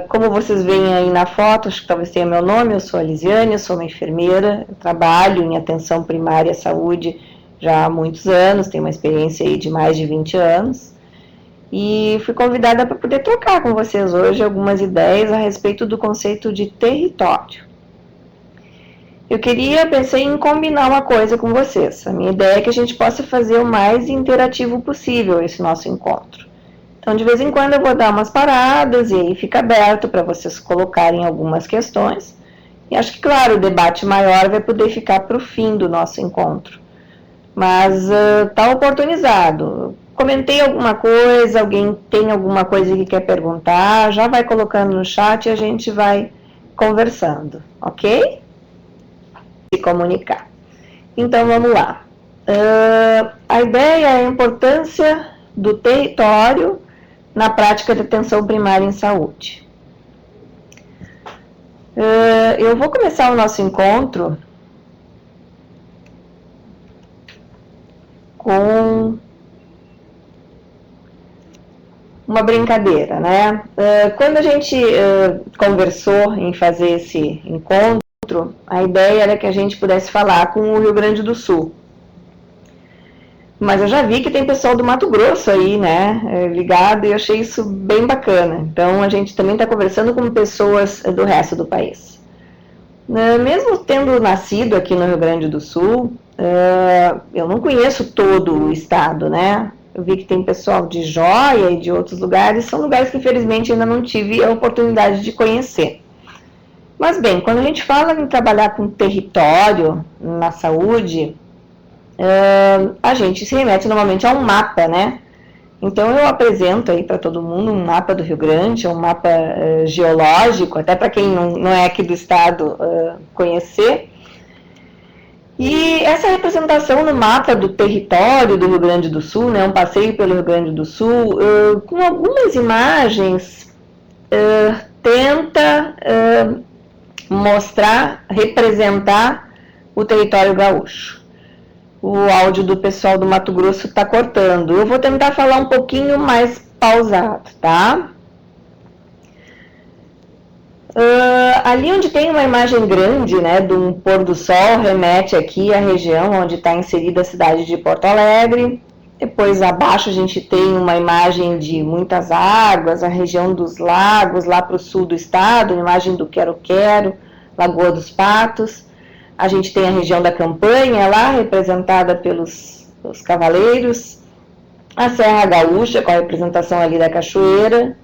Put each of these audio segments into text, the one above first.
Como vocês veem aí na foto, acho que talvez tenha meu nome, eu sou a Lisiane, eu sou uma enfermeira, eu trabalho em atenção primária à saúde já há muitos anos, tenho uma experiência aí de mais de 20 anos, e fui convidada para poder trocar com vocês hoje algumas ideias a respeito do conceito de território. Pensei em combinar uma coisa com vocês. A minha ideia é que a gente possa fazer o mais interativo possível esse nosso encontro. Então, de vez em quando eu vou dar umas paradas e aí fica aberto para vocês colocarem algumas questões. E acho que, claro, o debate maior vai poder ficar para o fim do nosso encontro. Mas está oportunizado. Comentei alguma coisa, alguém tem alguma coisa que quer perguntar, já vai colocando no chat e a gente vai conversando, ok? Se comunicar. Então, vamos lá. A ideia é a importância do território na prática de atenção primária em saúde. Eu vou começar o nosso encontro com uma brincadeira, né? Quando a gente conversou em fazer esse encontro, a ideia era que a gente pudesse falar com o Rio Grande do Sul. Mas eu já vi que tem pessoal do Mato Grosso aí, né, ligado, e eu achei isso bem bacana. Então, a gente também está conversando com pessoas do resto do país. Mesmo tendo nascido aqui no Rio Grande do Sul, eu não conheço todo o estado, né? Eu vi que tem pessoal de Joia e de outros lugares, são lugares que infelizmente ainda não tive a oportunidade de conhecer. Mas bem, quando a gente fala em trabalhar com território na saúde, a gente se remete normalmente a um mapa, né? Então eu apresento aí para todo mundo um mapa do Rio Grande, um mapa geológico, até para quem não é aqui do estado conhecer. E essa representação no mapa do território do Rio Grande do Sul, né, um passeio pelo Rio Grande do Sul, com algumas imagens, tenta mostrar, representar o território gaúcho. O áudio do pessoal do Mato Grosso está cortando. Eu vou tentar falar um pouquinho mais pausado, tá? Ali onde tem uma imagem grande, né, de um pôr do sol, remete aqui à região onde está inserida a cidade de Porto Alegre. Depois abaixo a gente tem uma imagem de muitas águas, a região dos lagos, lá para o sul do estado, uma imagem do Quero-Quero, Lagoa dos Patos. A gente tem a região da Campanha lá, representada pelos cavaleiros, a Serra Gaúcha, com a representação ali da cachoeira,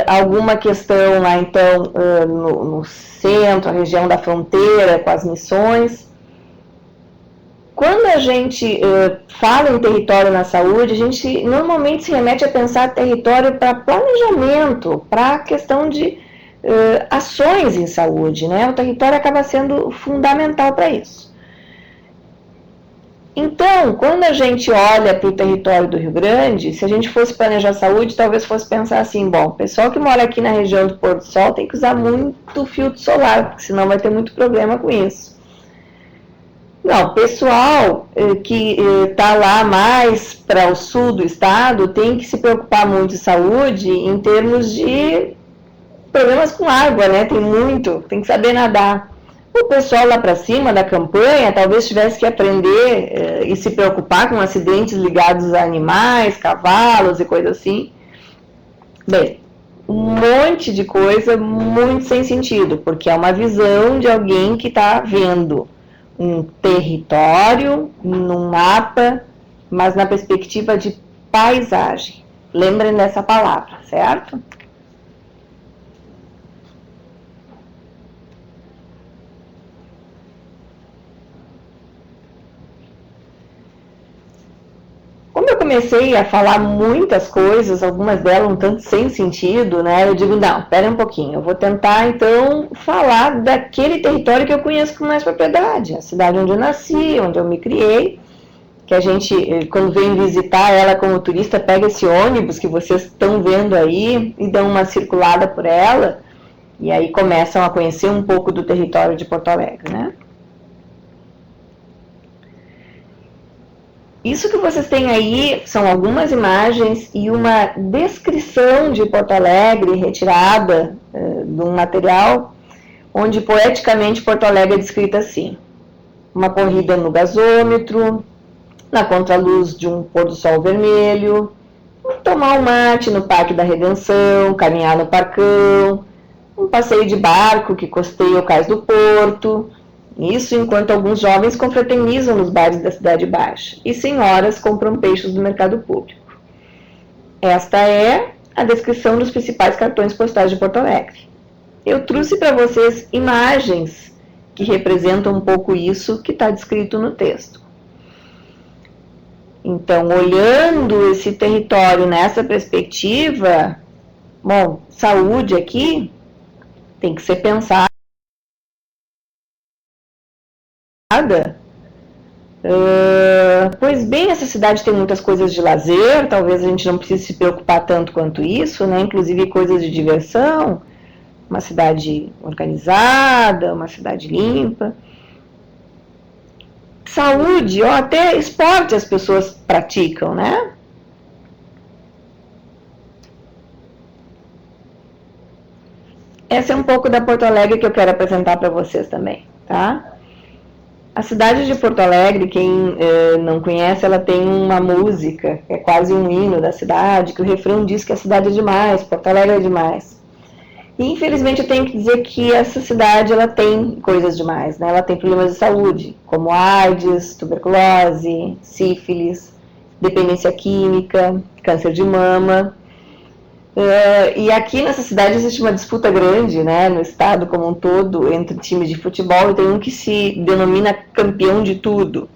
alguma questão lá então no centro, a região da fronteira com as missões. Quando a gente fala em território na saúde, a gente normalmente se remete a pensar território para planejamento, para a questão de ações em saúde, né? O território acaba sendo fundamental para isso. Então, quando a gente olha para o território do Rio Grande, se a gente fosse planejar saúde, talvez fosse pensar assim, bom, o pessoal que mora aqui na região do Pôr do Sol tem que usar muito filtro solar, porque senão vai ter muito problema com isso. Não, o pessoal que está lá mais para o sul do estado tem que se preocupar muito em saúde em termos de problemas com água, né? Tem que saber nadar. O pessoal lá para cima da Campanha talvez tivesse que aprender e se preocupar com acidentes ligados a animais, cavalos e coisas assim. Bem, um monte de coisa muito sem sentido, porque é uma visão de alguém que está vendo um território num mapa, mas na perspectiva de paisagem. Lembrem dessa palavra, certo? Como eu comecei a falar muitas coisas, algumas delas um tanto sem sentido, né? Eu digo, não, espera um pouquinho, eu vou tentar então falar daquele território que eu conheço com mais propriedade, a cidade onde eu nasci, onde eu me criei, que a gente, quando vem visitar ela como turista, pega esse ônibus que vocês estão vendo aí e dão uma circulada por ela, e aí começam a conhecer um pouco do território de Porto Alegre, né? Isso que vocês têm aí são algumas imagens e uma descrição de Porto Alegre retirada de um material onde poeticamente Porto Alegre é descrita assim: uma corrida no gasômetro, na contraluz de um pôr do sol vermelho, tomar um mate no Parque da Redenção, caminhar no Parcão, um passeio de barco que costeia o cais do Porto. Isso enquanto alguns jovens confraternizam nos bares da Cidade Baixa e senhoras compram peixes do mercado público. Esta é a descrição dos principais cartões postais de Porto Alegre. Eu trouxe para vocês imagens que representam um pouco isso que está descrito no texto. Então, olhando esse território nessa perspectiva, bom, saúde aqui tem que ser pensada. Pois bem, essa cidade tem muitas coisas de lazer, talvez a gente não precise se preocupar tanto quanto isso, né? Inclusive coisas de diversão, uma cidade organizada, uma cidade limpa. Saúde, ou até esporte as pessoas praticam, né? Essa é um pouco da Porto Alegre que eu quero apresentar para vocês também, tá? A cidade de Porto Alegre, quem não conhece, ela tem uma música, é quase um hino da cidade, que o refrão diz que a cidade é demais, Porto Alegre é demais. E infelizmente eu tenho que dizer que essa cidade ela tem coisas demais, né? Ela tem problemas de saúde, como AIDS, tuberculose, sífilis, dependência química, câncer de mama. E aqui nessa cidade existe uma disputa grande, né, no estado como um todo, entre times de futebol, e tem um que se denomina campeão de tudo.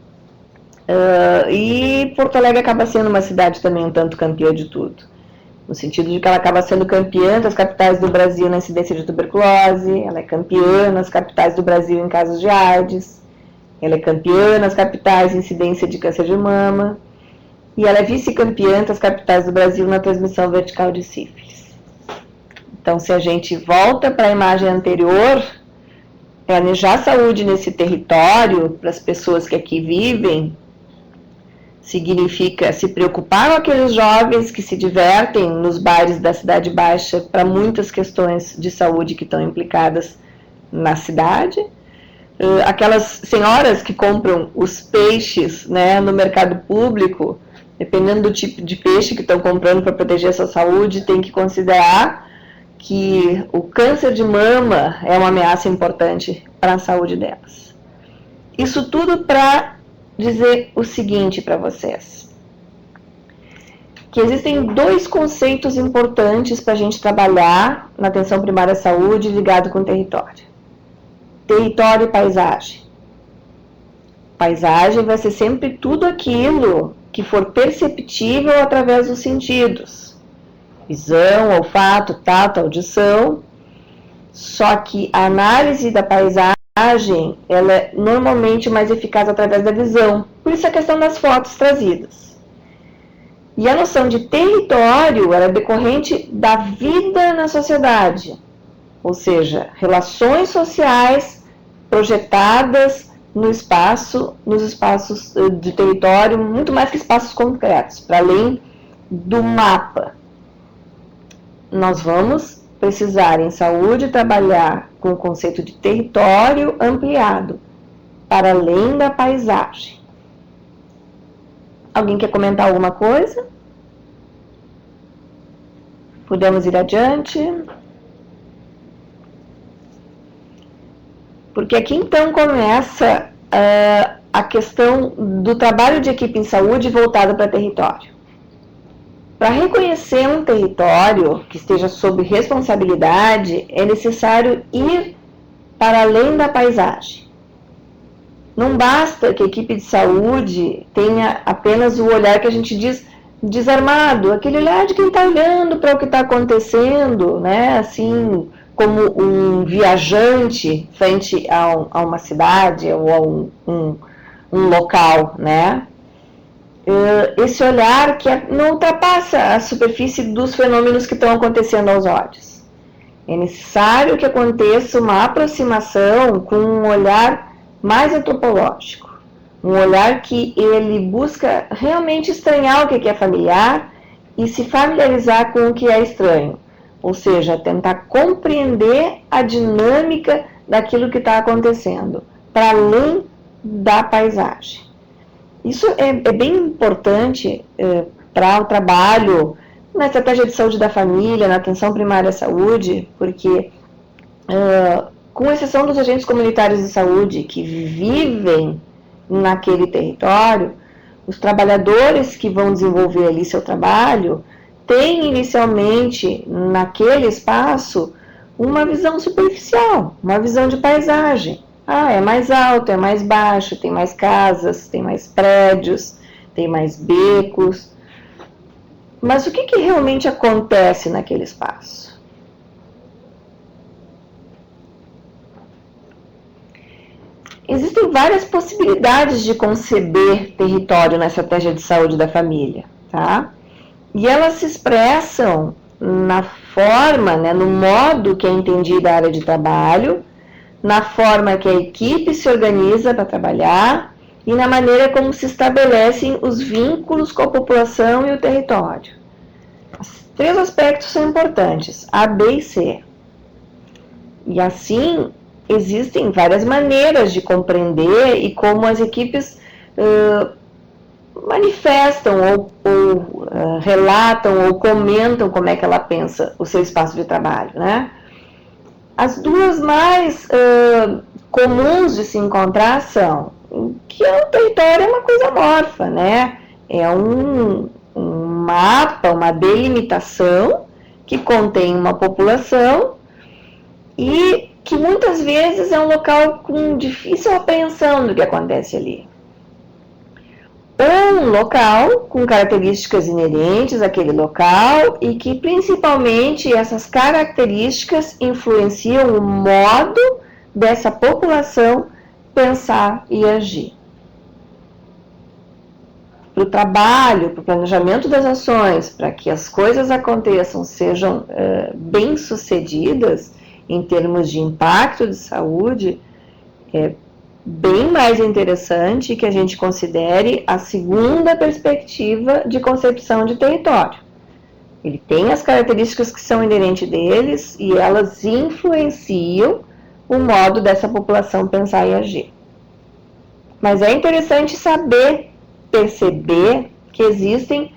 E Porto Alegre acaba sendo uma cidade também um tanto campeã de tudo, no sentido de que ela acaba sendo campeã das capitais do Brasil na incidência de tuberculose, ela é campeã nas capitais do Brasil em casos de AIDS, ela é campeã nas capitais em incidência de câncer de mama, e ela é vice-campeã das capitais do Brasil na transmissão vertical de sífilis. Então, se a gente volta para a imagem anterior, planejar saúde nesse território, para as pessoas que aqui vivem, significa se preocupar com aqueles jovens que se divertem nos bares da Cidade Baixa para muitas questões de saúde que estão implicadas na cidade, aquelas senhoras que compram os peixes, né, no mercado público, dependendo do tipo de peixe que estão comprando para proteger a sua saúde, tem que considerar que o câncer de mama é uma ameaça importante para a saúde delas. Isso tudo para dizer o seguinte para vocês, que existem dois conceitos importantes para a gente trabalhar na atenção primária à saúde ligado com o território. Território e paisagem. Paisagem vai ser sempre tudo aquilo que for perceptível através dos sentidos. Visão, olfato, tato, audição. Só que a análise da paisagem, ela é normalmente mais eficaz através da visão. Por isso a questão das fotos trazidas. E a noção de território, ela é decorrente da vida na sociedade. Ou seja, relações sociais projetadas nos espaços de território, muito mais que espaços concretos, para além do mapa. Nós vamos precisar, em saúde, trabalhar com o conceito de território ampliado, para além da paisagem. Alguém quer comentar alguma coisa? Podemos ir adiante? Porque aqui então começa a questão do trabalho de equipe em saúde voltado para território. Para reconhecer um território que esteja sob responsabilidade, é necessário ir para além da paisagem. Não basta que a equipe de saúde tenha apenas o olhar que a gente diz desarmado, aquele olhar de quem está olhando para o que está acontecendo, né? Assim, como um viajante frente a uma cidade ou a um local, né? Esse olhar que não ultrapassa a superfície dos fenômenos que estão acontecendo aos olhos. É necessário que aconteça uma aproximação com um olhar mais antropológico, Um olhar que ele busca realmente estranhar o que é familiar e se familiarizar com o que é estranho. Ou seja, tentar compreender a dinâmica daquilo que está acontecendo, para além da paisagem. Isso é bem importante para o trabalho na estratégia de saúde da família, na atenção primária à saúde, porque, com exceção dos agentes comunitários de saúde que vivem naquele território, os trabalhadores que vão desenvolver ali seu trabalho têm inicialmente naquele espaço uma visão superficial, uma visão de paisagem. É mais alto, é mais baixo, tem mais casas, tem mais prédios, tem mais becos. Mas o que realmente acontece naquele espaço? Existem várias possibilidades de conceber território na estratégia de saúde da família, tá? E elas se expressam na forma, no modo que é entendida a área de trabalho, na forma que a equipe se organiza para trabalhar e na maneira como se estabelecem os vínculos com a população e o território. Os 3 aspectos são importantes, A, B e C. E assim, existem várias maneiras de compreender e como as equipes manifestam ou relatam ou comentam como é que ela pensa o seu espaço de trabalho, né? As 2 mais comuns de se encontrar são que o território é uma coisa amorfa, né? É um mapa, uma delimitação que contém uma população e que muitas vezes é um local com difícil apreensão do que acontece ali. Ou um local com características inerentes àquele local e que principalmente essas características influenciam o modo dessa população pensar e agir. Para o trabalho, para o planejamento das ações, para que as coisas aconteçam, sejam bem-sucedidas em termos de impacto de saúde, é bem mais interessante que a gente considere a segunda perspectiva de concepção de território. Ele tem as características que são inerentes deles e elas influenciam o modo dessa população pensar e agir. Mas é interessante perceber que existem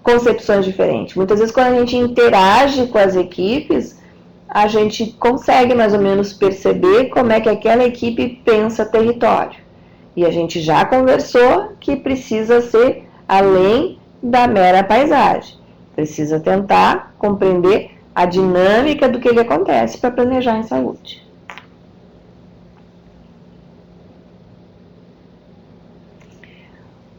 concepções diferentes. Muitas vezes, quando a gente interage com as equipes, a gente consegue mais ou menos perceber como é que aquela equipe pensa território. E a gente já conversou que precisa ser além da mera paisagem. Precisa tentar compreender a dinâmica do que ele acontece para planejar em saúde.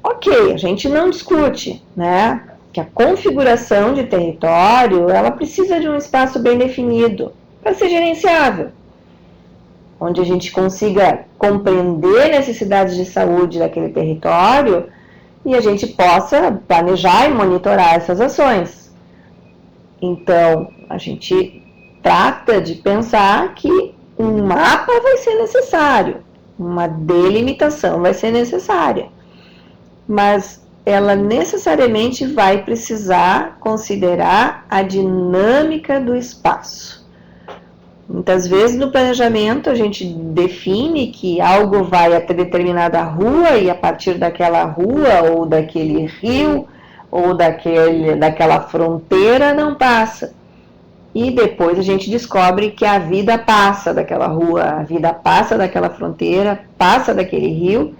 Ok, a gente não discute, né, que a configuração de território, ela precisa de um espaço bem definido para ser gerenciável, onde a gente consiga compreender necessidades de saúde daquele território e a gente possa planejar e monitorar essas ações. Então, a gente trata de pensar que um mapa vai ser necessário, uma delimitação vai ser necessária, mas ela necessariamente vai precisar considerar a dinâmica do espaço. Muitas vezes no planejamento a gente define que algo vai até determinada rua e a partir daquela rua ou daquele rio ou daquela fronteira não passa. E depois a gente descobre que a vida passa daquela rua, a vida passa daquela fronteira, passa daquele rio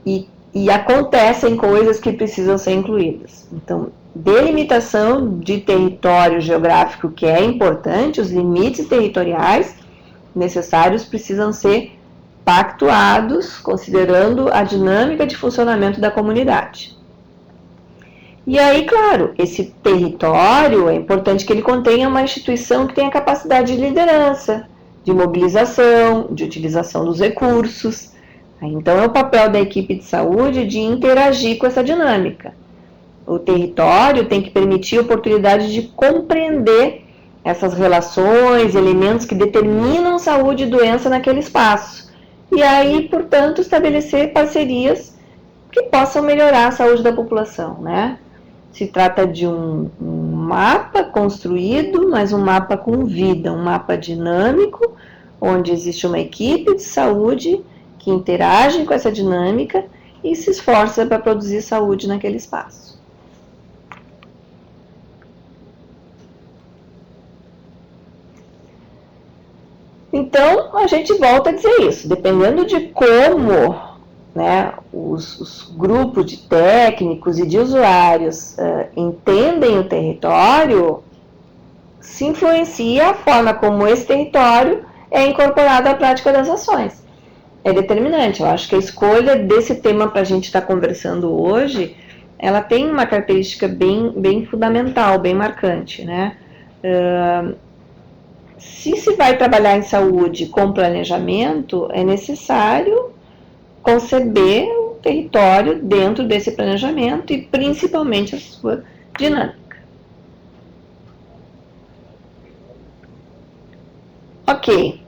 e acontecem coisas que precisam ser incluídas. Então, delimitação de território geográfico que é importante, os limites territoriais necessários precisam ser pactuados, considerando a dinâmica de funcionamento da comunidade. E aí, claro, esse território, é importante que ele contenha uma instituição que tenha capacidade de liderança, de mobilização, de utilização dos recursos. Então, é o papel da equipe de saúde de interagir com essa dinâmica. O território tem que permitir a oportunidade de compreender essas relações, elementos que determinam saúde e doença naquele espaço. e aí, portanto, estabelecer parcerias que possam melhorar a saúde da população, né? Se trata de um mapa construído, mas um mapa com vida, um mapa dinâmico, onde existe uma equipe de saúde que interage com essa dinâmica e se esforça para produzir saúde naquele espaço. Então, a gente volta a dizer isso, dependendo de como, né, os grupos de técnicos e de usuários entendem o território, se influencia a forma como esse território é incorporado à prática das ações. É determinante. Eu acho que a escolha desse tema para a gente estar conversando hoje, ela tem uma característica bem fundamental, bem marcante, né? Se se vai trabalhar em saúde com planejamento, é necessário conceber o território dentro desse planejamento e principalmente a sua dinâmica. Ok.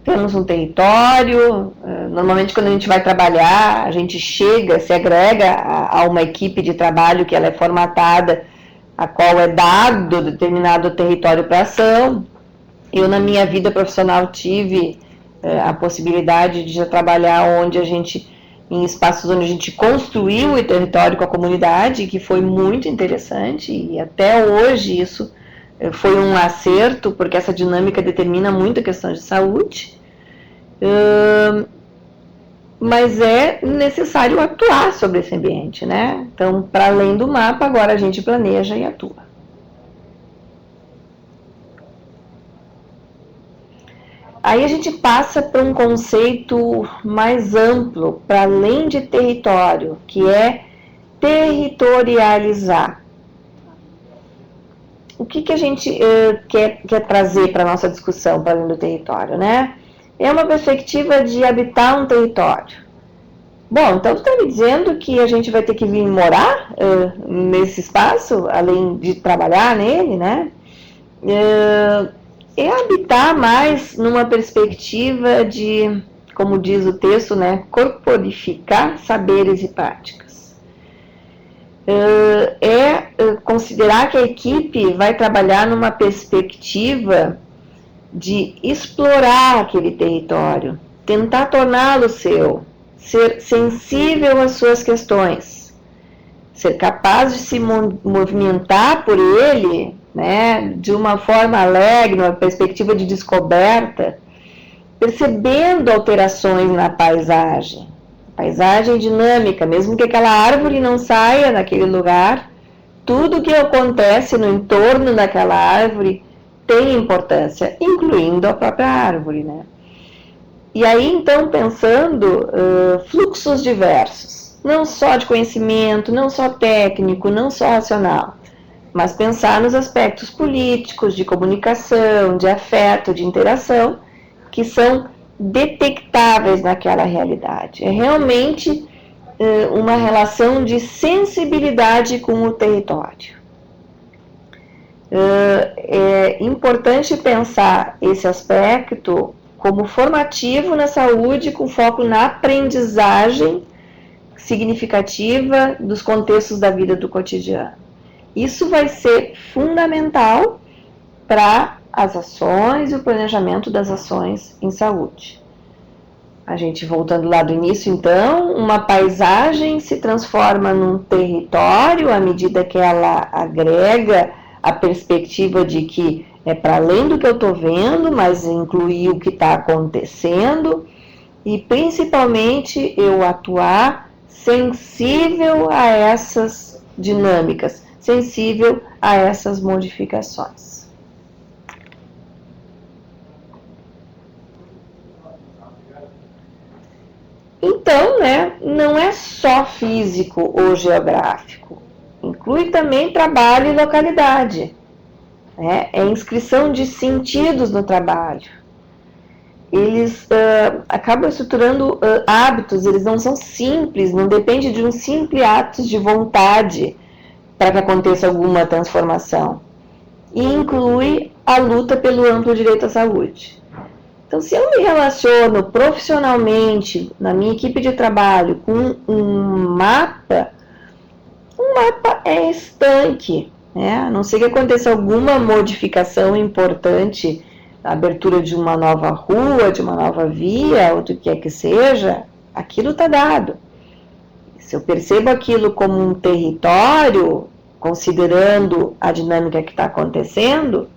Temos um território, normalmente quando a gente vai trabalhar, a gente chega, se agrega a uma equipe de trabalho que ela é formatada, a qual é dado determinado território para ação. Eu, na minha vida profissional, tive a possibilidade de já trabalhar em espaços onde a gente construiu o território com a comunidade, que foi muito interessante, e até hoje isso foi um acerto, porque essa dinâmica determina muito a questão de saúde. Mas é necessário atuar sobre esse ambiente, né? Então, para além do mapa, agora a gente planeja e atua. Aí a gente passa para um conceito mais amplo, para além de território, que é territorializar. O que a gente quer trazer para a nossa discussão, para além do território, né? É uma perspectiva de habitar um território. Bom, então você está me dizendo que a gente vai ter que vir morar nesse espaço, além de trabalhar nele, né? É habitar mais numa perspectiva de, como diz o texto, né, corporificar saberes e práticas. Considerar que a equipe vai trabalhar numa perspectiva de explorar aquele território, tentar torná-lo seu, ser sensível às suas questões, ser capaz de se movimentar por ele, né, de uma forma alegre, uma perspectiva de descoberta, percebendo alterações na paisagem dinâmica, mesmo que aquela árvore não saia naquele lugar, tudo que acontece no entorno daquela árvore tem importância, incluindo a própria árvore, né? E aí, então, pensando fluxos diversos, não só de conhecimento, não só técnico, não só racional, mas pensar nos aspectos políticos, de comunicação, de afeto, de interação, que são detectáveis naquela realidade. É realmente uma relação de sensibilidade com o território. É importante pensar esse aspecto como formativo na saúde, com foco na aprendizagem significativa dos contextos da vida do cotidiano. Isso vai ser fundamental para as ações e o planejamento das ações em saúde. A gente, voltando lá do início, então, uma paisagem se transforma num território à medida que ela agrega a perspectiva de que é para além do que eu estou vendo, mas incluir o que está acontecendo e, principalmente, eu atuar sensível a essas dinâmicas, sensível a essas modificações. Então, né, não é só físico ou geográfico, inclui também trabalho e localidade. É inscrição de sentidos no trabalho. Eles acabam estruturando hábitos, eles não são simples, não depende de um simples ato de vontade para que aconteça alguma transformação. E inclui a luta pelo amplo direito à saúde. Então, se eu me relaciono profissionalmente na minha equipe de trabalho com um mapa é estanque, né? A não ser que aconteça alguma modificação importante, a abertura de uma nova rua, de uma nova via, ou do que quer que seja, aquilo está dado. Se eu percebo aquilo como um território, considerando a dinâmica que está acontecendo,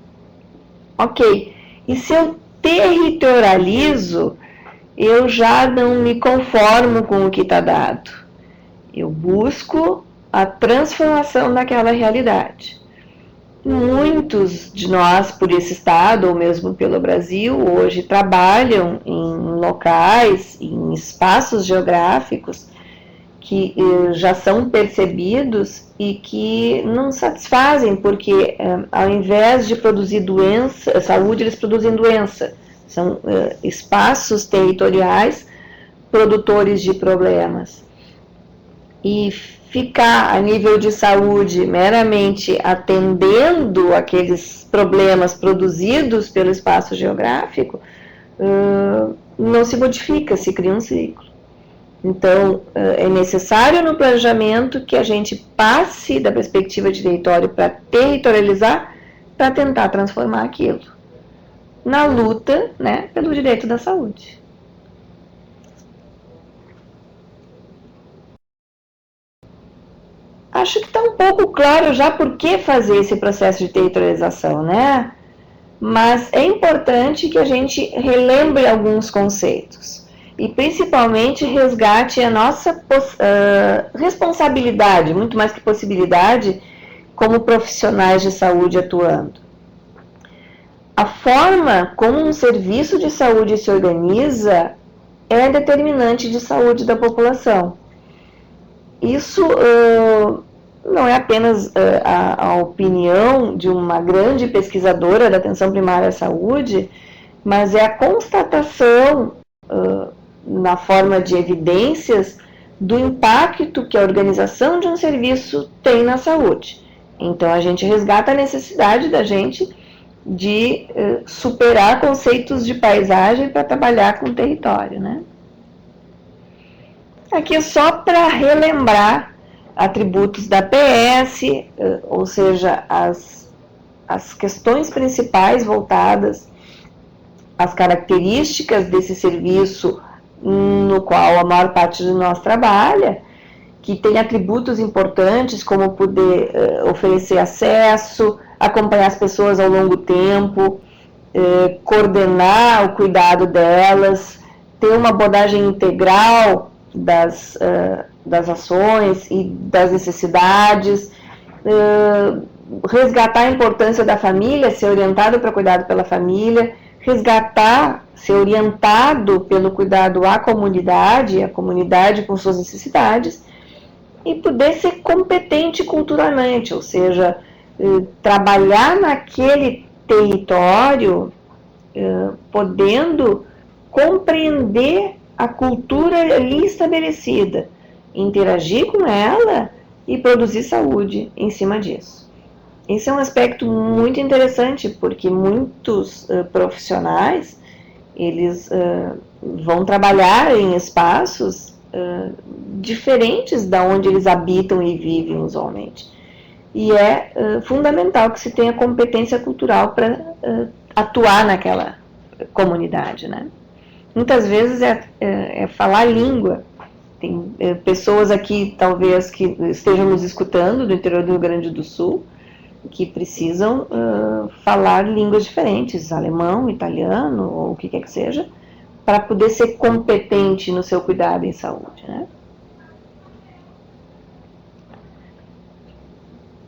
ok. E se eu territorializo, eu já não me conformo com o que está dado. Eu busco a transformação daquela realidade. Muitos de nós, por esse estado, ou mesmo pelo Brasil, hoje trabalham em locais, em espaços geográficos que já são percebidos e que não satisfazem, porque ao invés de produzir doença, saúde, eles produzem doença. São espaços territoriais produtores de problemas. E ficar a nível de saúde meramente atendendo aqueles problemas produzidos pelo espaço geográfico, não se modifica, se cria um ciclo. Então, é necessário no planejamento que a gente passe da perspectiva de território para territorializar, para tentar transformar aquilo na luta, né, pelo direito da saúde. Acho que está um pouco claro já por que fazer esse processo de territorialização, né? Mas é importante que a gente relembre alguns conceitos e principalmente resgate a nossa responsabilidade, muito mais que possibilidade, como profissionais de saúde atuando. A forma como um serviço de saúde se organiza é determinante de saúde da população. Isso não é apenas a opinião de uma grande pesquisadora da atenção primária à saúde, mas é a constatação na forma de evidências do impacto que a organização de um serviço tem na saúde. Então, a gente resgata a necessidade da gente de superar conceitos de paisagem para trabalhar com o território, né? Aqui é só para relembrar atributos da PS, ou seja, as questões principais voltadas às características desse serviço no qual a maior parte de nós trabalha, que tem atributos importantes como poder oferecer acesso, acompanhar as pessoas ao longo do tempo, coordenar o cuidado delas, ter uma abordagem integral das ações e das necessidades, resgatar a importância da família, ser orientado para cuidado pela família, resgatar, ser orientado pelo cuidado à comunidade, a comunidade com suas necessidades, e poder ser competente culturalmente, ou seja, trabalhar naquele território, podendo compreender a cultura ali estabelecida, interagir com ela e produzir saúde em cima disso. Esse é um aspecto muito interessante, porque muitos profissionais, eles vão trabalhar em espaços diferentes da onde eles habitam e vivem usualmente. E é fundamental que se tenha competência cultural para atuar naquela comunidade, né? Muitas vezes é falar a língua. Tem pessoas aqui, talvez, que estejam nos escutando do interior do Rio Grande do Sul, que precisam falar línguas diferentes, alemão, italiano, ou o que quer que seja, para poder ser competente no seu cuidado em saúde, né?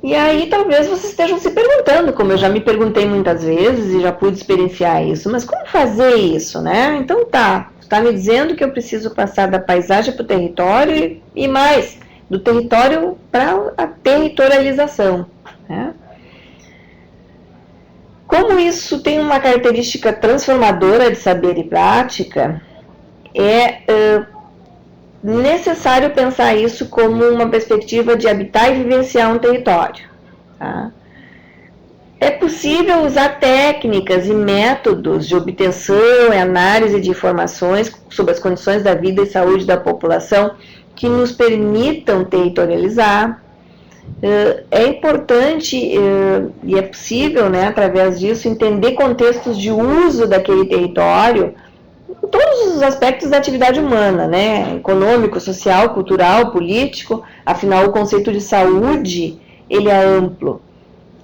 E aí talvez vocês estejam se perguntando, como eu já me perguntei muitas vezes e já pude experienciar isso, mas como fazer isso, né? Então está me dizendo que eu preciso passar da paisagem para o território e mais, do território para a territorialização, né? Como isso tem uma característica transformadora de saber e prática, é necessário pensar isso como uma perspectiva de habitar e vivenciar um território. Tá? É possível usar técnicas e métodos de obtenção e análise de informações sobre as condições da vida e saúde da população que nos permitam territorializar. É importante e é possível, né, através disso, entender contextos de uso daquele território em todos os aspectos da atividade humana, né, econômico, social, cultural, político. Afinal, o conceito de saúde, ele é amplo.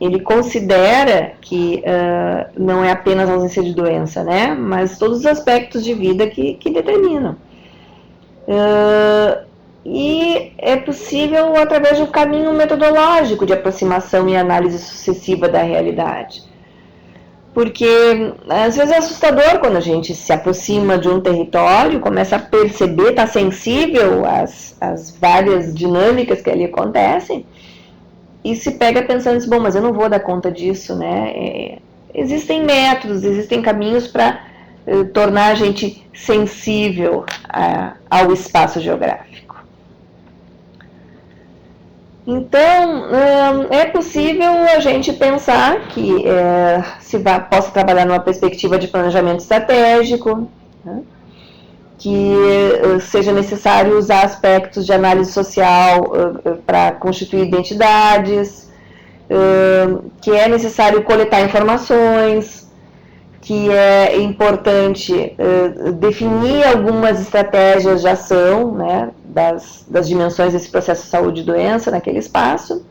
Ele considera que não é apenas a ausência de doença, né, mas todos os aspectos de vida que determinam. E é possível através de um caminho metodológico de aproximação e análise sucessiva da realidade. Porque às vezes é assustador quando a gente se aproxima de um território, começa a perceber, está sensível às várias dinâmicas que ali acontecem, e se pega pensando assim, bom, mas eu não vou dar conta disso, né? Existem métodos, existem caminhos para tornar a gente sensível ao espaço geográfico. Então, é possível a gente pensar que possa trabalhar numa perspectiva de planejamento estratégico, né? Que seja necessário usar aspectos de análise social para constituir identidades, que é necessário coletar informações, que é importante definir algumas estratégias de ação, né, das dimensões desse processo de saúde e doença naquele espaço.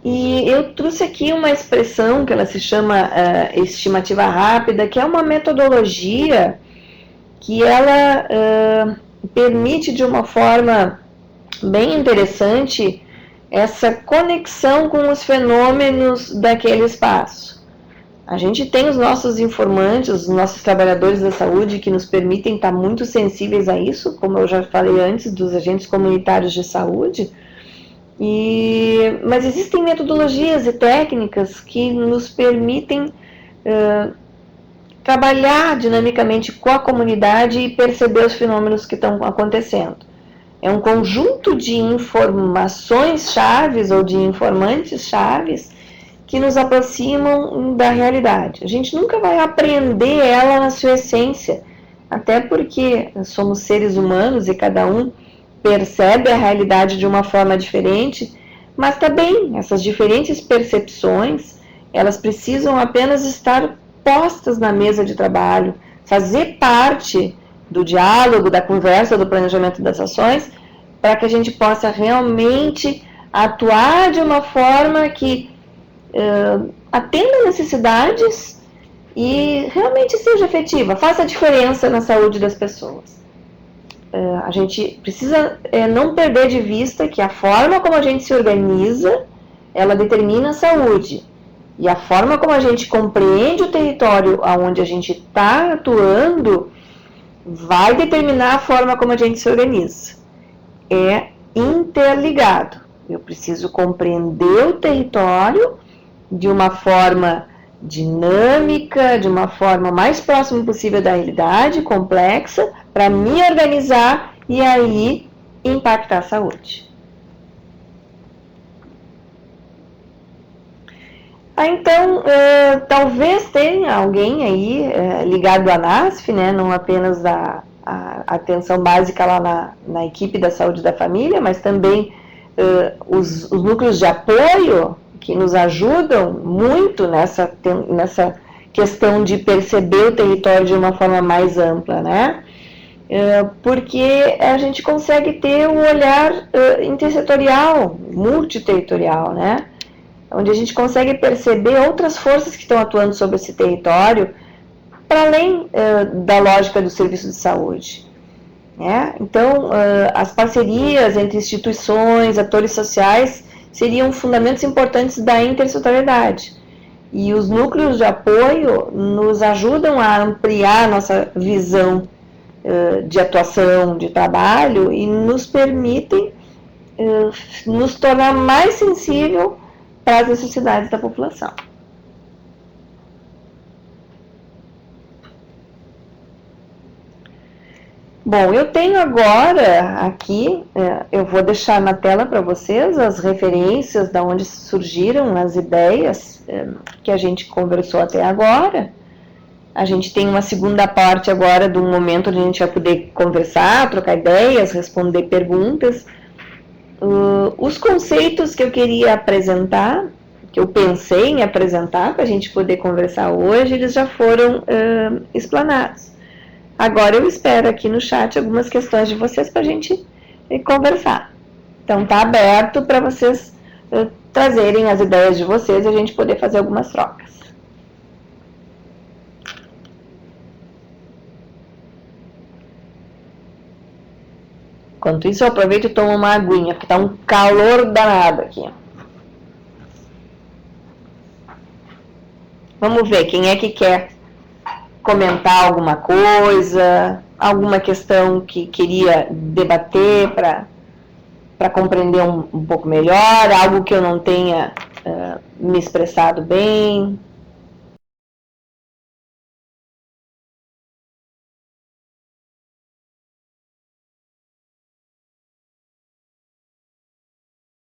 E eu trouxe aqui uma expressão que ela se chama estimativa rápida, que é uma metodologia que ela permite de uma forma bem interessante essa conexão com os fenômenos daquele espaço. A gente tem os nossos informantes, os nossos trabalhadores da saúde que nos permitem estar muito sensíveis a isso, como eu já falei antes, dos agentes comunitários de saúde, mas existem metodologias e técnicas que nos permitem trabalhar dinamicamente com a comunidade e perceber os fenômenos que estão acontecendo. É um conjunto de informações chaves ou de informantes chaves que nos aproximam da realidade. A gente nunca vai aprender ela na sua essência, até porque somos seres humanos e cada um percebe a realidade de uma forma diferente, mas também essas diferentes percepções, elas precisam apenas estar postas na mesa de trabalho, fazer parte do diálogo, da conversa, do planejamento das ações, para que a gente possa realmente atuar de uma forma que atenda necessidades e realmente seja efetiva, faça a diferença na saúde das pessoas. A gente precisa não perder de vista que a forma como a gente se organiza, ela determina a saúde. E a forma como a gente compreende o território onde a gente está atuando vai determinar a forma como a gente se organiza. É interligado. Eu preciso compreender o território de uma forma dinâmica, de uma forma mais próxima possível da realidade, complexa, para me organizar e aí impactar a saúde. Então, talvez tenha alguém aí ligado à NASF, né, não apenas a atenção básica lá na equipe da saúde da família, mas também os núcleos de apoio que nos ajudam muito nessa questão de perceber o território de uma forma mais ampla, né? Porque a gente consegue ter um olhar intersetorial, multiterritorial, né? Onde a gente consegue perceber outras forças que estão atuando sobre esse território, para além da lógica do serviço de saúde. Né? Então, as parcerias entre instituições, atores sociais, seriam fundamentos importantes da intersetorialidade. E os núcleos de apoio nos ajudam a ampliar a nossa visão de atuação, de trabalho, e nos permitem nos tornar mais sensível para as necessidades da população. Bom, eu tenho agora aqui, eu vou deixar na tela para vocês as referências da onde surgiram as ideias que a gente conversou até agora. A gente tem uma segunda parte agora do momento onde a gente vai poder conversar, trocar ideias, responder perguntas. Os conceitos que eu queria apresentar, que eu pensei em apresentar para a gente poder conversar hoje, eles já foram explanados. Agora eu espero aqui no chat algumas questões de vocês para a gente conversar. Então está aberto para vocês trazerem as ideias de vocês e a gente poder fazer algumas trocas. Enquanto isso eu aproveito e tomo uma aguinha, porque está um calor danado aqui. Vamos ver quem é que quer comentar alguma coisa, alguma questão que queria debater para compreender um pouco melhor, algo que eu não tenha me expressado bem.